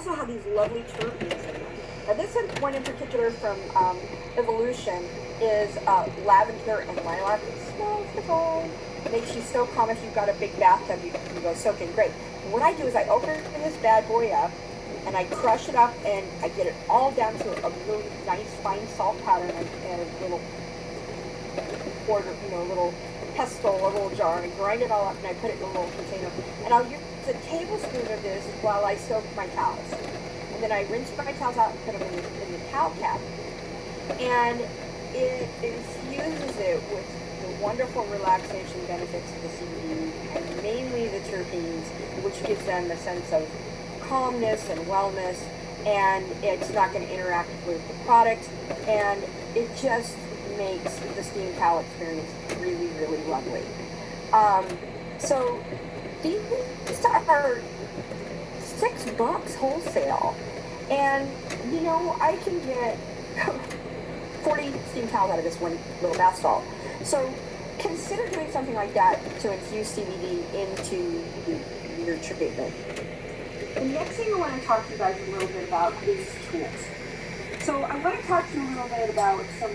also have these lovely terpenes in them. Now, this one in particular from Evolution is lavender and lilac. It smells divine. Makes you so calm. If you've got a big bathtub, you can go soak in. Great. And what I do is I open this bad boy up and I crush it up and I get it all down to a really nice fine salt powder and a little quarter, a little pestle, a little jar, and I grind it all up and I put it in a little container. And I'll use a tablespoon of this while I soak my towels. And then I rinse my towels out and put them in the towel cap. And it infuses it with the wonderful relaxation benefits of the CBD and mainly the terpenes, which gives them a sense of calmness and wellness, and it's not going to interact with the product, and it just makes the steam towel experience really, really lovely. So these are $6 wholesale, and I can get 40 steam towels out of this one little bath salt. So consider doing something like that to infuse CBD into your treatment. The next thing I want to talk to you guys a little bit about is tools. So I want to talk to you a little bit about some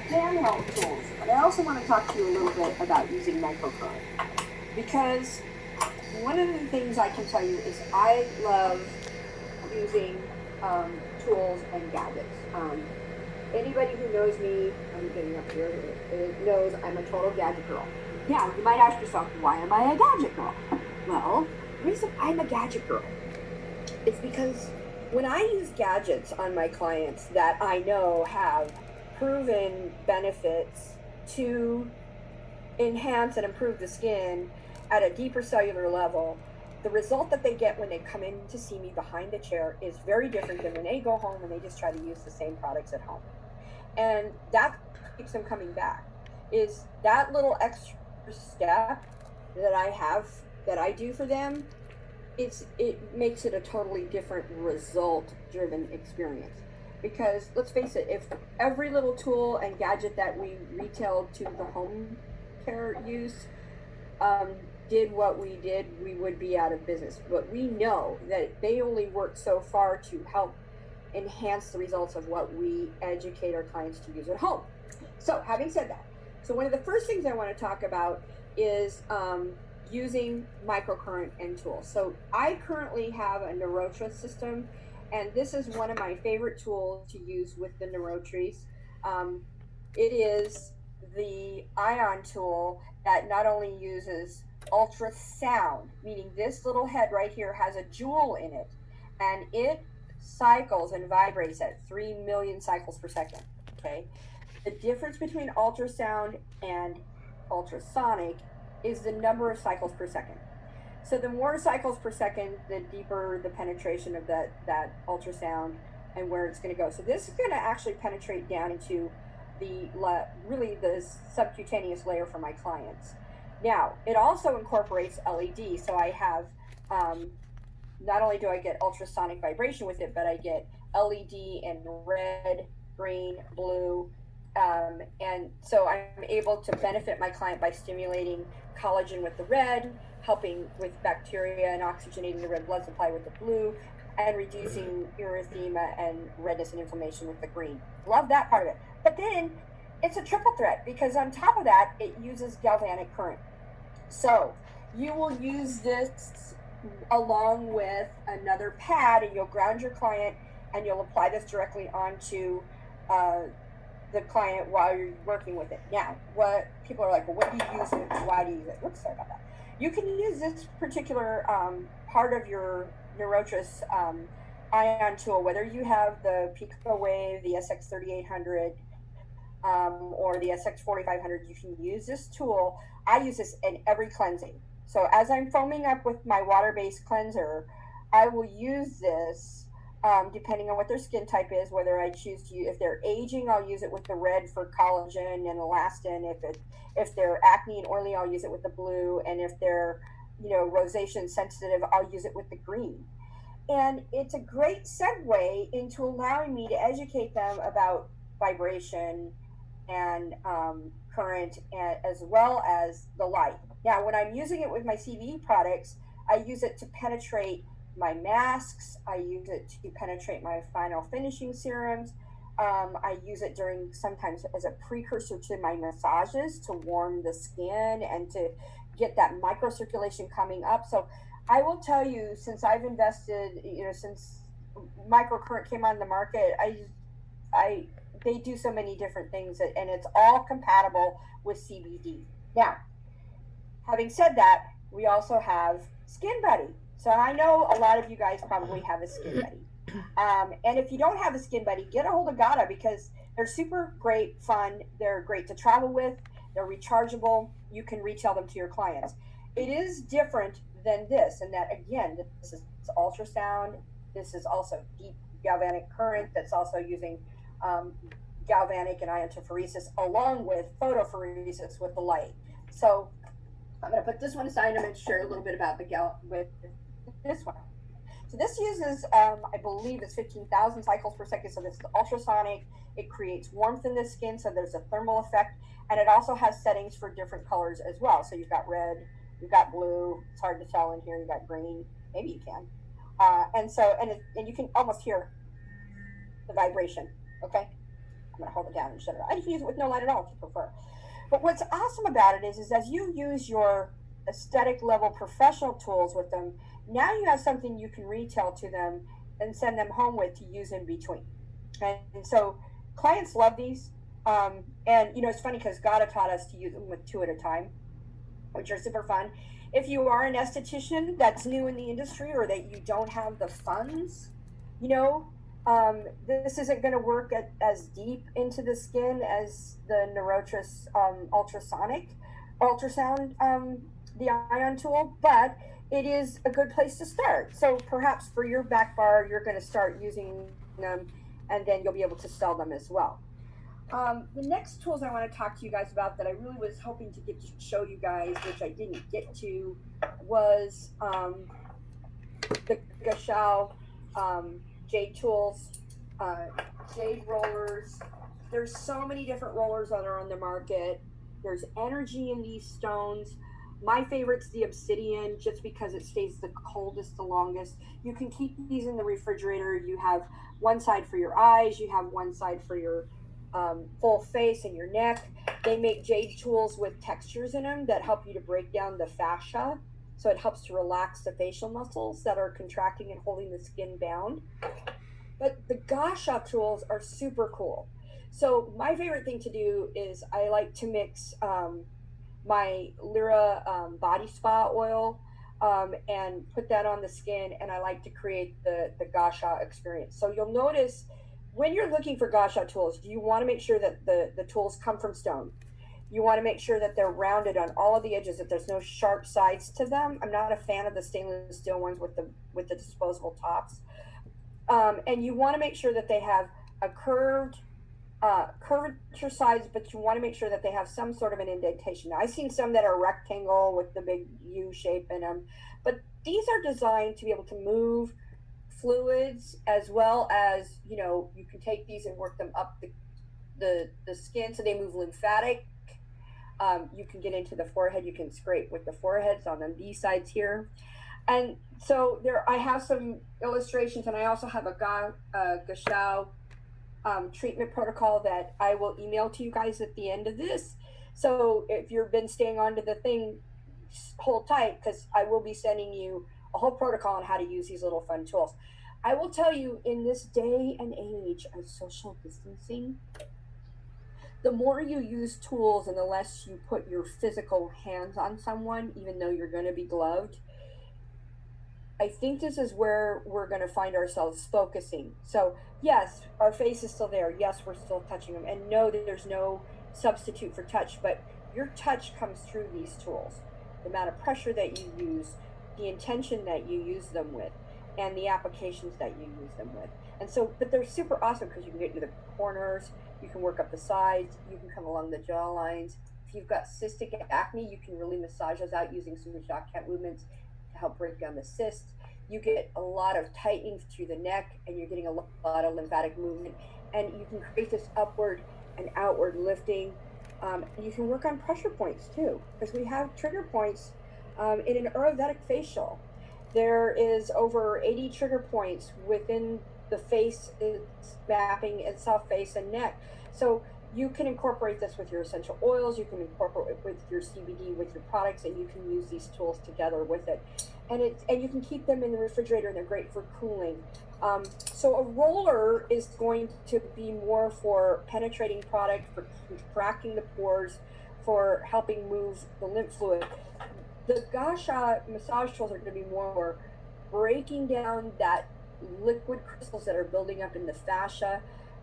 handheld tools, but I also want to talk to you a little bit about using microcurrent. Because one of the things I can tell you is I love using tools and gadgets. Anybody who knows me, I'm getting up here, knows I'm a total gadget girl. Now, you might ask yourself, why am I a gadget girl? Well, the reason I'm a gadget girl is because when I use gadgets on my clients that I know have proven benefits to enhance and improve the skin at a deeper cellular level, the result that they get when they come in to see me behind the chair is very different than when they go home and they just try to use the same products at home. And that keeps them coming back, is that little extra step that I do for them. It makes it a totally different result-driven experience. Because let's face it, if every little tool and gadget that we retailed to the home care use did what we did, we would be out of business. But we know that they only work so far to help enhance the results of what we educate our clients to use at home. So having said that, so one of the first things I want to talk about is using microcurrent and tools. So I currently have a Neurotra system, and this is one of my favorite tools to use with the Neurotries. It is the ion tool that not only uses ultrasound, meaning this little head right here has a jewel in it, and it cycles and vibrates at 3 million cycles per second. Okay, the difference between ultrasound and ultrasonic is the number of cycles per second. So the more cycles per second, the deeper the penetration of that ultrasound and where it's going to go. So this is going to actually penetrate down into the subcutaneous layer for my clients. Now, it also incorporates LED. So I have, not only do I get ultrasonic vibration with it, but I get LED in red, green, blue, and so I'm able to benefit my client by stimulating collagen with the red, helping with bacteria and oxygenating the red blood supply with the blue, and reducing erythema and redness and inflammation with the green. Love that part of it. But then it's a triple threat, because on top of that, it uses galvanic current. So you will use this along with another pad, and you'll ground your client, and you'll apply this directly onto the client while you're working with it. Now, what people are like, well, what do you use it? Why do you use it? Oops, sorry about that. You can use this particular part of your Neurotris ion tool, whether you have the PicoWave, the SX3800, or the SX4500. You can use this tool. I use this in every cleansing. So as I'm foaming up with my water-based cleanser, I will use this depending on what their skin type is, whether I choose to use, if they're aging, I'll use it with the red for collagen and elastin. If they're acne and oily, I'll use it with the blue. And if they're, rosacea sensitive, I'll use it with the green. And it's a great segue into allowing me to educate them about vibration and current, as well as the light. Now, when I'm using it with my CBD products, I use it to penetrate my masks. I use it to penetrate my final finishing serums. I use it during sometimes as a precursor to my massages to warm the skin and to get that microcirculation coming up. So I will tell you, since I've invested, since microcurrent came on the market, I they do so many different things, and it's all compatible with CBD. Now, having said that, we also have Skin Buddy. So I know a lot of you guys probably have a Skin Buddy. And if you don't have a Skin Buddy, get a hold of Gata because they're super great fun. They're great to travel with. They're rechargeable. You can retail them to your clients. It is different than this, in that again, this is ultrasound. This is also deep galvanic current that's also using um, galvanic and iontophoresis along with photophoresis with the light. So I'm going to put this one aside. I'm going to share a little bit about the with this one. So this uses, I believe it's 15,000 cycles per second. So this is ultrasonic. It creates warmth in the skin. So there's a thermal effect. And it also has settings for different colors as well. So you've got red, you've got blue. It's hard to tell in here. You've got green. Maybe you can. And you can almost hear the vibration. Okay. I'm going to hold it down and shut it off. I can use it with no light at all if you prefer. But what's awesome about it is as you use your aesthetic level professional tools with them, now you have something you can retail to them and send them home with to use in between. And so clients love these. And it's funny because Gata taught us to use them with 2 at a time, which are super fun. If you are an esthetician that's new in the industry or that you don't have the funds, this isn't going to work as deep into the skin as the Neurotis ultrasound, the ion tool, but it is a good place to start. So perhaps for your back bar, you're going to start using them, and then you'll be able to sell them as well. The next tools I want to talk to you guys about that I really was hoping to get to show you guys, which I didn't get to, was the Gashao jade tools, jade rollers. There's so many different rollers that are on the market. There's energy in these stones. My favorite's the obsidian, just because it stays the coldest the longest. You can keep these in the refrigerator. You have one side for your eyes. You have one side for your full face and your neck. They make jade tools with textures in them that help you to break down the fascia. So it helps to relax the facial muscles that are contracting and holding the skin bound. But the Gasha tools are super cool. So my favorite thing to do is I like to mix my Lyra body spa oil and put that on the skin, and I like to create the Gasha experience. So you'll notice when you're looking for Gasha tools, you want to make sure that the tools come from stone. You want to make sure that they're rounded on all of the edges, that there's no sharp sides to them. I'm not a fan of the stainless steel ones with the disposable tops. And you want to make sure that they have a curvature size, but you want to make sure that they have some sort of an indentation. Now, I've seen some that are rectangle with the big U shape in them, but these are designed to be able to move fluids, as well as you can take these and work them up the skin so they move lymphatic. You can get into the forehead. You can scrape with the foreheads on them, these sides here. And so I have some illustrations, and I also have a Gashao treatment protocol that I will email to you guys at the end of this. So if you've been staying on to the thing, hold tight, because I will be sending you a whole protocol on how to use these little fun tools. I will tell you, in this day and age of social distancing, the more you use tools and the less you put your physical hands on someone, even though you're going to be gloved, I think this is where we're going to find ourselves focusing. So yes, our face is still there. Yes, we're still touching them. And no, there's no substitute for touch, but your touch comes through these tools. The amount of pressure that you use, the intention that you use them with, and the applications that you use them with. And so, but they're super awesome because you can get into the corners, you can work up the sides, you can come along the jaw lines. If you've got cystic acne, you can really massage those out using some Jacquet movements to help break down the cysts. You get a lot of tightening through the neck, and you're getting a lot of lymphatic movement, and you can create this upward and outward lifting. You can work on pressure points too, because we have trigger points in an Ayurvedic facial. There is over 80 trigger points within the face, it's mapping itself, face and neck. So you can incorporate this with your essential oils, you can incorporate it with your CBD, with your products, and you can use these tools together with it. And you can keep them in the refrigerator, and they're great for cooling. So a roller is going to be more for penetrating product, for contracting the pores, for helping move the lymph fluid. The Gasha massage tools are going to be more breaking down that liquid crystals that are building up in the fascia,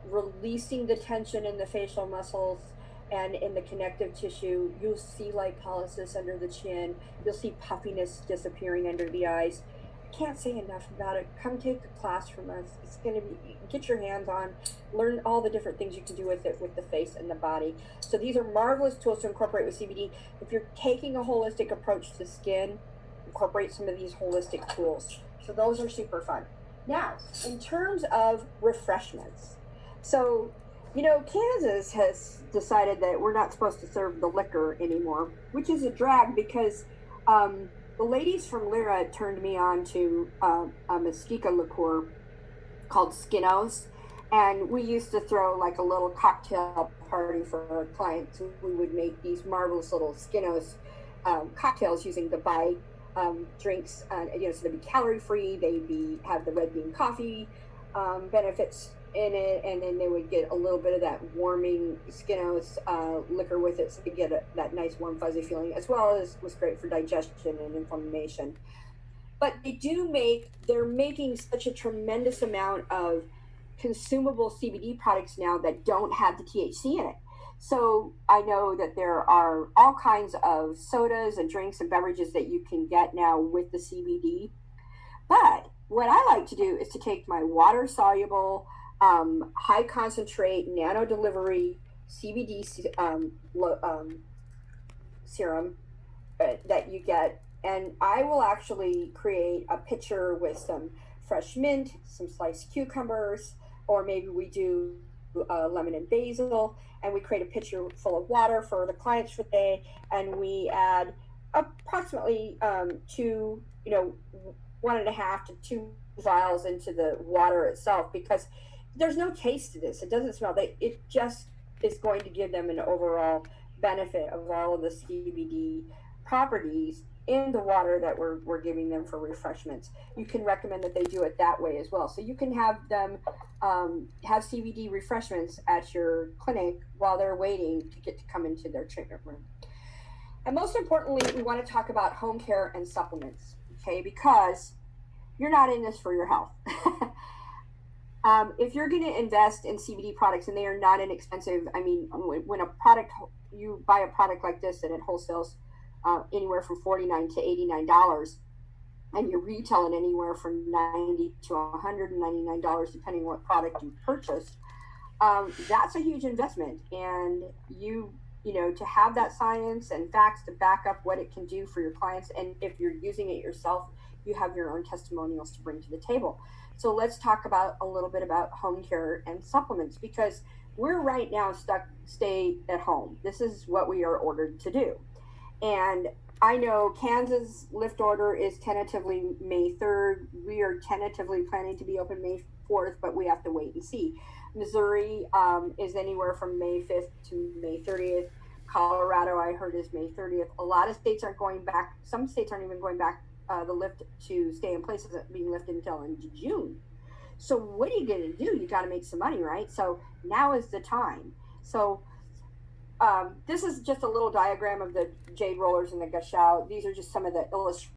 releasing the tension in the facial muscles and in the connective tissue. You'll see lipolysis under the chin. You'll see puffiness disappearing under the eyes. Can't say enough about it. Come take a class from us. It's going to be, get your hands on, learn all the different things you can do with it, with the face and the body. So these are marvelous tools to incorporate with CBD. If you're taking a holistic approach to skin, incorporate some of these holistic tools. So those are super fun. Now, in terms of refreshments, so, you know, Kansas has decided that we're not supposed to serve the liquor anymore, which is a drag because the ladies from Lyra turned me on to a Mesquite liqueur called Skinos. And we used to throw like a little cocktail party for our clients. We would make these marvelous little Skinos cocktails using the Bai drinks. You know, so they'd be calorie free. They'd have the red bean coffee benefits in it, and then they would get a little bit of that warming Skinos liquor with it, so they get that nice warm fuzzy feeling, as well as was great for digestion and inflammation. But they're making such a tremendous amount of consumable CBD products now that don't have the THC in it. So I know that there are all kinds of sodas and drinks and beverages that you can get now with the CBD. But what I like to do is to take my water soluble, high concentrate, nano delivery CBD serum that you get, and I will actually create a pitcher with some fresh mint, some sliced cucumbers, or maybe we do lemon and basil, and we create a pitcher full of water for the clients for the day, and we add approximately two, 1.5 to 2 vials into the water itself, because there's no taste to this. It doesn't smell. It just is going to give them an overall benefit of all of the CBD properties in the water that we're giving them for refreshments. You can recommend that they do it that way as well. So you can have them have CBD refreshments at your clinic while they're waiting to get to come into their treatment room. And most importantly, we want to talk about home care and supplements, okay? Because you're not in this for your health. If you're going to invest in CBD products, and they are not inexpensive, I mean, when you buy a product like this and it wholesales anywhere from $49 to $89, and you're retailing anywhere from $90 to $199, depending on what product you purchase, that's a huge investment. And to have that science and facts to back up what it can do for your clients, and if you're using it yourself, you have your own testimonials to bring to the table. So let's talk a little bit about home care and supplements, because we're right now stay at home. This is what we are ordered to do. And I know Kansas lift order is tentatively May 3rd. We are tentatively planning to be open May 4th, but we have to wait and see. Missouri is anywhere from May 5th to May 30th. Colorado, I heard, is May 30th. A lot of states aren't going back. Some states aren't even going back the lift to stay in place isn't being lifted until in June. So what are you going to do? You got to make some money, right? So now is the time. So this is just a little diagram of the jade rollers and the gashao. These are just some of the illustrations